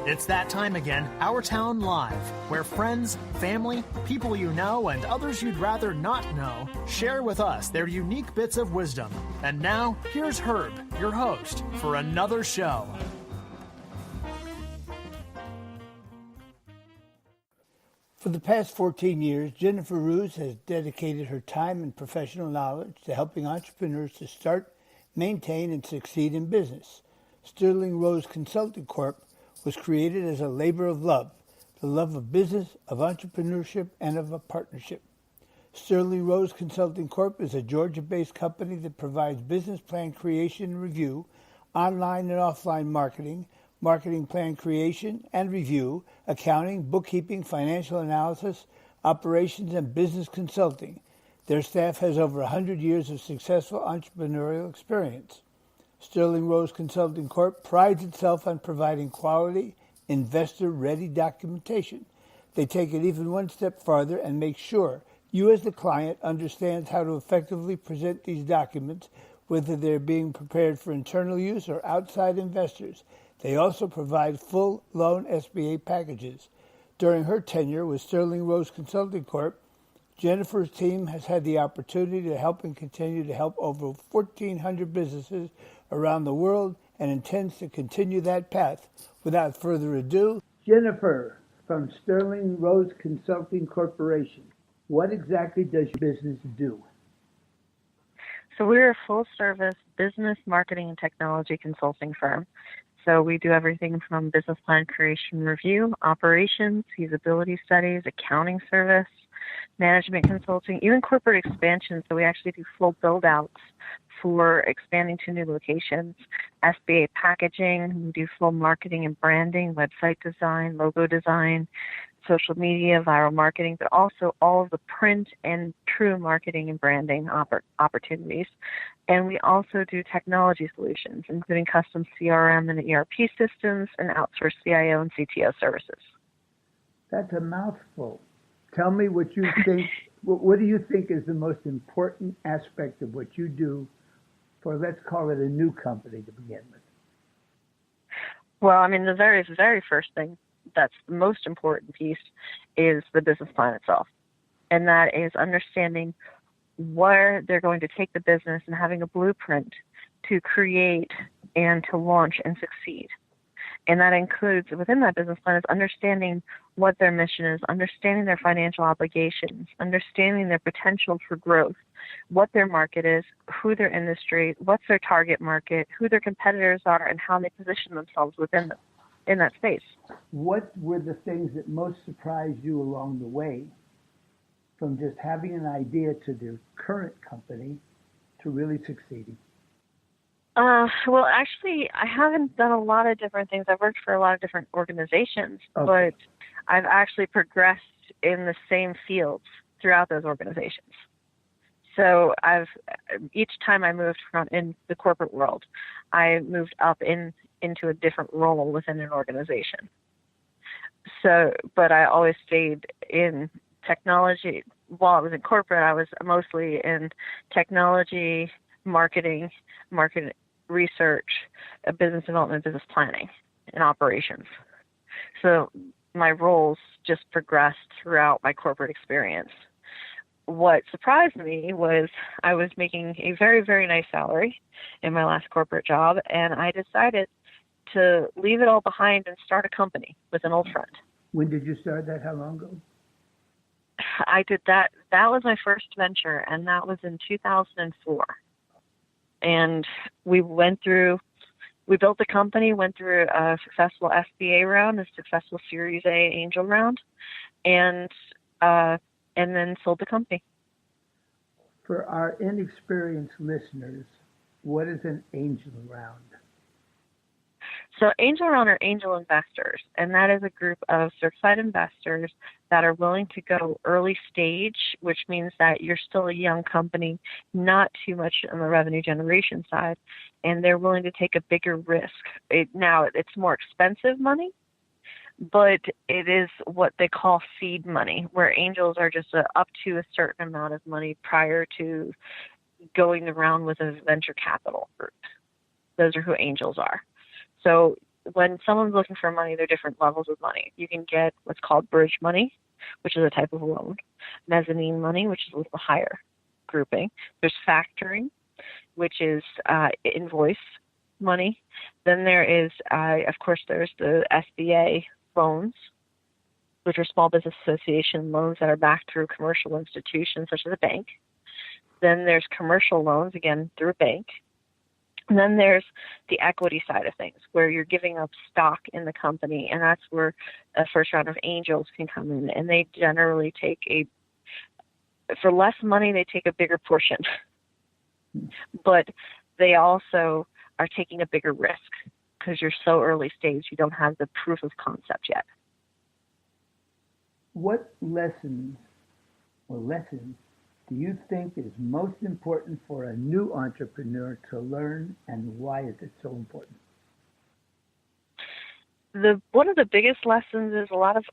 It's that time again, Our Town Live, where friends, family, people you know, and others you'd rather not know share with us their unique bits of wisdom. And now, here's Herb, your host, for another show. For the past 14 years, Jennifer-Rusz has dedicated her time and professional knowledge to helping entrepreneurs to start, maintain, and succeed in business. Rose Consulting Corp was created as a labor of love, the love of business, of entrepreneurship, and of a partnership. Rose Consulting Corp is a Georgia-based company that provides business plan creation and review, online and offline marketing, marketing plan creation and review, accounting, bookkeeping, financial analysis, operations, and business consulting. Their staff has over 100 years of successful entrepreneurial experience. Rose Consulting Corp prides itself on providing quality, investor-ready documentation. They take it even one step farther and make sure you as the client understands how to effectively present these documents, whether they're being prepared for internal use or outside investors. They also provide full loan SBA packages. During her tenure with Rose Consulting Corp, Jennifer's team has had the opportunity to help and continue to help over 1,400 businesses around the world and intends to continue that path. Without further ado, Jennifer from Rose Consulting Corporation. What exactly does your business do? So we're a full-service business marketing and technology consulting firm. So we do everything from business plan creation review, operations, feasibility studies, accounting service, management consulting, even corporate expansion. So we actually do full build-outs for expanding to new locations, SBA packaging, we do full marketing and branding, website design, logo design, social media, viral marketing, but also all of the print and true marketing and branding opportunities. And we also do technology solutions, including custom CRM and ERP systems and outsourced CIO and CTO services. That's a mouthful. Tell me what you think. What do you think is the most important aspect of what you do for, let's call it, a new company to begin with? Well, I mean, the very, very first thing that's the most important piece is the business plan itself. And that is understanding where they're going to take the business and having a blueprint to create and to launch and succeed. And that includes, within that business plan, is understanding what their mission is, understanding their financial obligations, understanding their potential for growth, what their market is, who their industry, what's their target market, who their competitors are, and how they position themselves within in that space. What were the things that most surprised you along the way, from just having an idea to the current company to really succeeding? Well, actually, I haven't done a lot of different things. I've worked for a lot of different organizations, Okay. but I've actually progressed in the same fields throughout those organizations. So each time I moved from in the corporate world, I moved up into a different role within an organization. So, but I always stayed in technology. While I was in corporate, I was mostly in technology, marketing research, business development, business planning, and operations. So my roles just progressed throughout my corporate experience. What surprised me was I was making a very, very nice salary in my last corporate job, and I decided to leave it all behind and start a company with an old friend. When did you start that? How long ago? I did that. That was my first venture, and that was in 2004. And we built the company, went through a successful SBA round, a successful Series A angel round, and then sold the company. For our inexperienced listeners, what is an angel round? So angel round are angel investors, and that is a group of certified investors that are willing to go early stage, which means that you're still a young company, not too much on the revenue generation side, and they're willing to take a bigger risk. Now, it's more expensive money, but it is what they call seed money, where angels are just up to a certain amount of money prior to going around with a venture capital group. Those are who angels are. So when someone's looking for money, there are different levels of money. You can get what's called bridge money, which is a type of loan. Mezzanine money, which is a little higher grouping. There's factoring, which is invoice money. Then there is, of course, there's the SBA loans, which are Small Business Association loans that are backed through commercial institutions such as a bank. Then there's commercial loans, again, through a bank. And then there's the equity side of things, where you're giving up stock in the company, and that's where a first round of angels can come in, and they generally take for less money, they take a bigger portion. But they also are taking a bigger risk because you're so early stage, you don't have the proof of concept yet. What lessons do you think is most important for a new entrepreneur to learn, and why is it so important? One of the biggest lessons is a lot of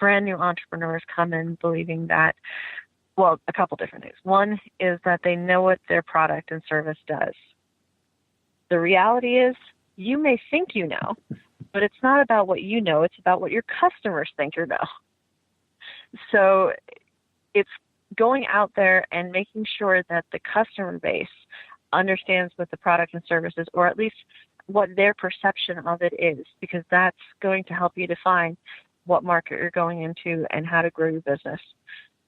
brand new entrepreneurs come in believing that, well, a couple different things. One is that they know what their product and service does. The reality is, you may think you know, but it's not about what you know, it's about what your customers think you know. So it's going out there and making sure that the customer base understands what the product and service is, or at least what their perception of it is, because that's going to help you define what market you're going into and how to grow your business.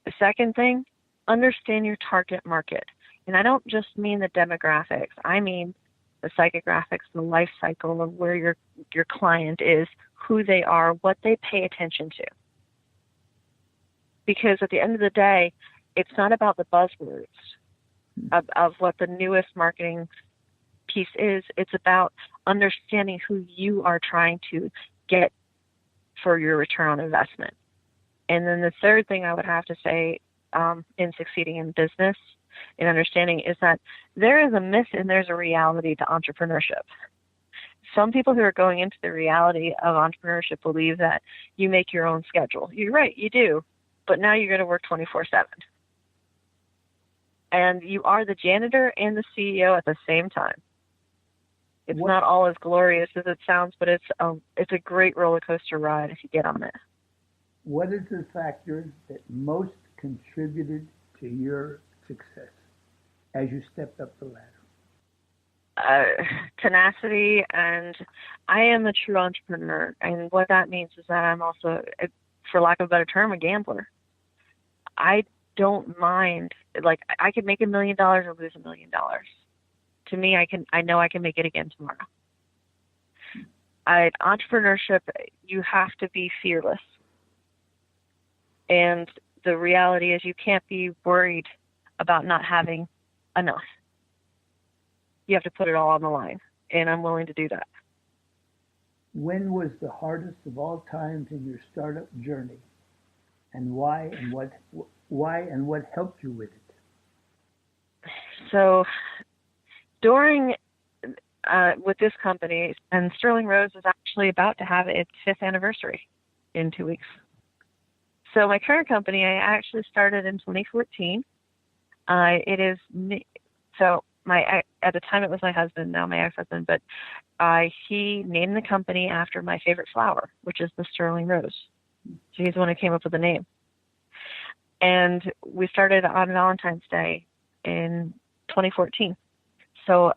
The second thing, understand your target market. And I don't just mean the demographics. I mean the psychographics, the life cycle of where your client is, who they are, what they pay attention to. Because at the end of the day, it's not about the buzzwords of what the newest marketing piece is. It's about understanding who you are trying to get for your return on investment. And then the third thing I would have to say in succeeding in business, in understanding, is that there is a myth and there's a reality to entrepreneurship. Some people who are going into the reality of entrepreneurship believe that you make your own schedule. You're right, you do, but now you're going to work 24/7. And you are the janitor and the CEO at the same time. It's not all as glorious as it sounds, but it's a great roller coaster ride if you get on it. What is the factor that most contributed to your success as you stepped up the ladder? Tenacity, and I am a true entrepreneur. And what that means is that I'm also, for lack of a better term, a gambler. I don't mind, like, I could make $1 million or lose $1 million. To me, I know I can make it again tomorrow. Entrepreneurship, you have to be fearless. And the reality is you can't be worried about not having enough. You have to put it all on the line, and I'm willing to do that. When was the hardest of all times in your startup journey, and why, and what helped you with it? So during with this company, and Sterling Rose is actually about to have its 5th anniversary in 2 weeks. So my current company, I actually started in 2014. At the time it was my husband, now my ex-husband, but he named the company after my favorite flower, which is the Sterling Rose. So he's the one who came up with the name. And we started on Valentine's Day in 2014. So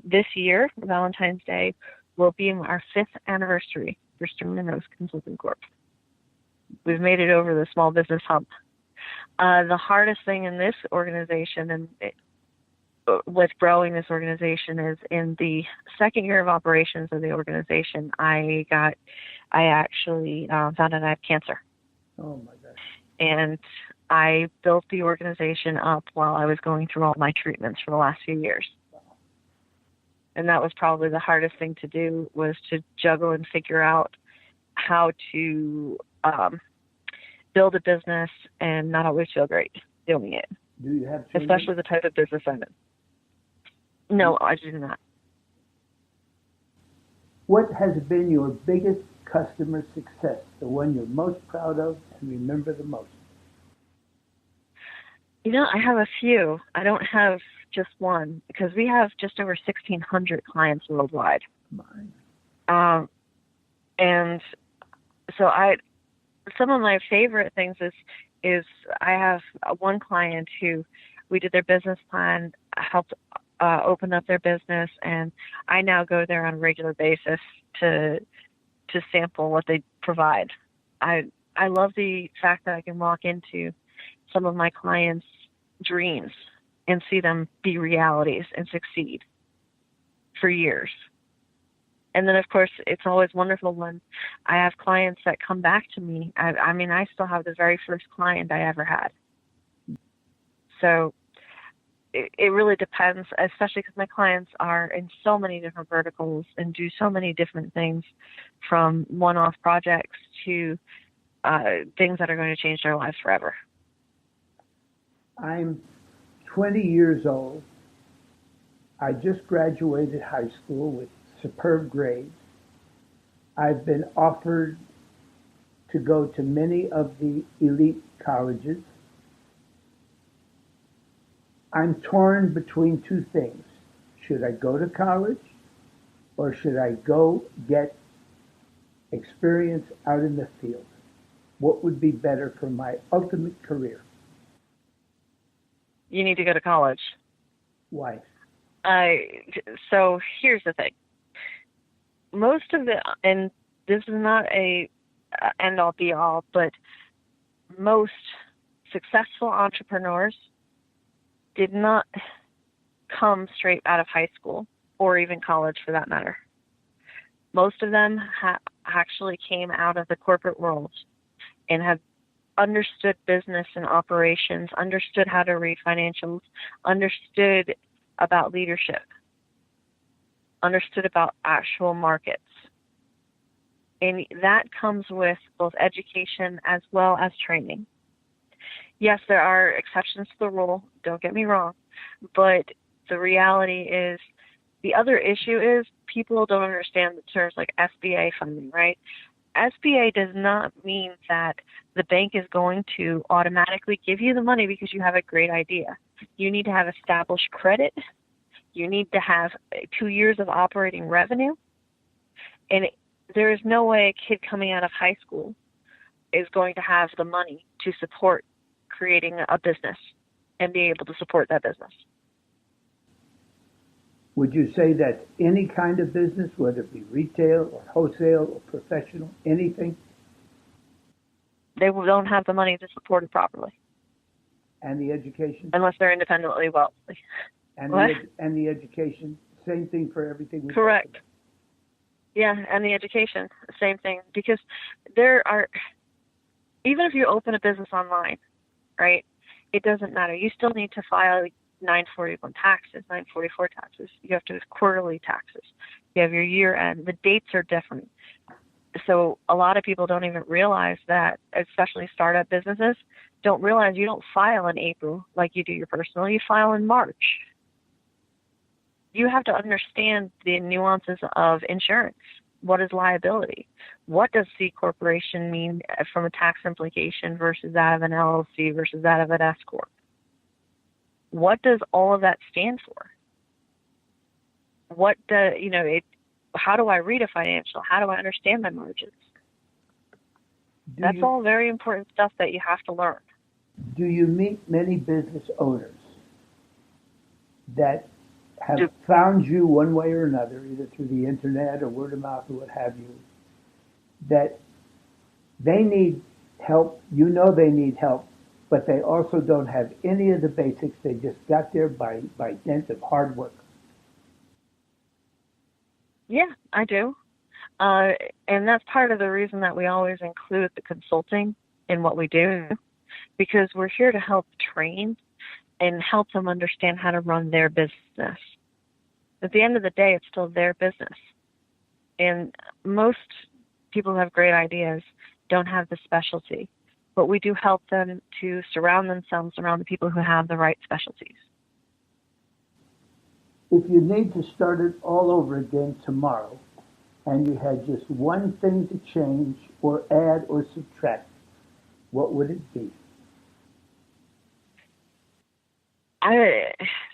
this year, Valentine's Day, will be our 5th anniversary for Rose Consulting Corp. We've made it over the small business hump. The hardest thing in this organization and with growing this organization is in the second year of operations of the organization, I actually found out I had cancer. Oh my gosh. And I built the organization up while I was going through all my treatments for the last few years. And that was probably the hardest thing to do, was to juggle and figure out how to build a business and not always feel great doing it. Do you have children? Especially the type of business I'm in. No, I do not. What has been your biggest customer success, the one you're most proud of and remember the most? I have a few. I don't have just one, because we have just over 1,600 clients worldwide. And so some of my favorite things is I have one client who we did their business plan, helped open up their business, and I now go there on a regular basis to sample what they provide. I love the fact that I can walk into some of my clients' dreams and see them be realities and succeed for years. And then, of course, it's always wonderful when I have clients that come back to me. I mean, I still have the very first client I ever had. So it really depends, especially because my clients are in so many different verticals and do so many different things, from one-off projects to things that are going to change their lives forever. I'm 20 years old. I just graduated high school with superb grades. I've been offered to go to many of the elite colleges. I'm torn between two things. Should I go to college, or should I go get experience out in the field? What would be better for my ultimate career? You need to go to college. Why? So here's the thing. Most of the, and this is not a end all be all, but most successful entrepreneurs did not come straight out of high school or even college for that matter. Most of them actually came out of the corporate world and have understood business and operations, understood how to read financials, understood about leadership, understood about actual markets. And that comes with both education as well as training. Yes, there are exceptions to the rule, don't get me wrong, but the reality is, the other issue is people don't understand the terms like SBA funding, right? SBA does not mean that the bank is going to automatically give you the money because you have a great idea. You need to have established credit. You need to have 2 years of operating revenue. And there is no way a kid coming out of high school is going to have the money to support creating a business and being able to support that business. Would you say that any kind of business, whether it be retail or wholesale or professional, anything? They don't have the money to support it properly. And the education? Unless they're independently wealthy. And the education, same thing for everything we Correct. talked about. Yeah, and the education, same thing. Because there are, even if you open a business online, right, it doesn't matter. You still need to file 941 taxes, 944 taxes. You have to do quarterly taxes. You have your year end. The dates are different. So a lot of people don't even realize that, especially startup businesses, don't realize you don't file in April like you do your personal. You file in March. You have to understand the nuances of insurance. What is liability? What does C corporation mean from a tax implication versus that of an LLC versus that of an S corp? What does all of that stand for? How do I read a financial? How do I understand my margins? That's all very important stuff that you have to learn. Do you meet many business owners that have found you one way or another, either through the internet or word of mouth or what have you, that they need help, you know they need help, but they also don't have any of the basics. They just got there by dint of hard work? Yeah, I do. And that's part of the reason that we always include the consulting in what we do, because we're here to help train and help them understand how to run their business. At the end of the day, it's still their business. And most people who have great ideas don't have the specialty, but we do help them to surround themselves around the people who have the right specialties. If you need to start it all over again tomorrow, and you had just one thing to change or add or subtract, what would it be?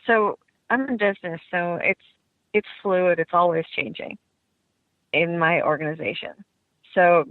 So I'm in business, so it's fluid. It's always changing. in my organization. So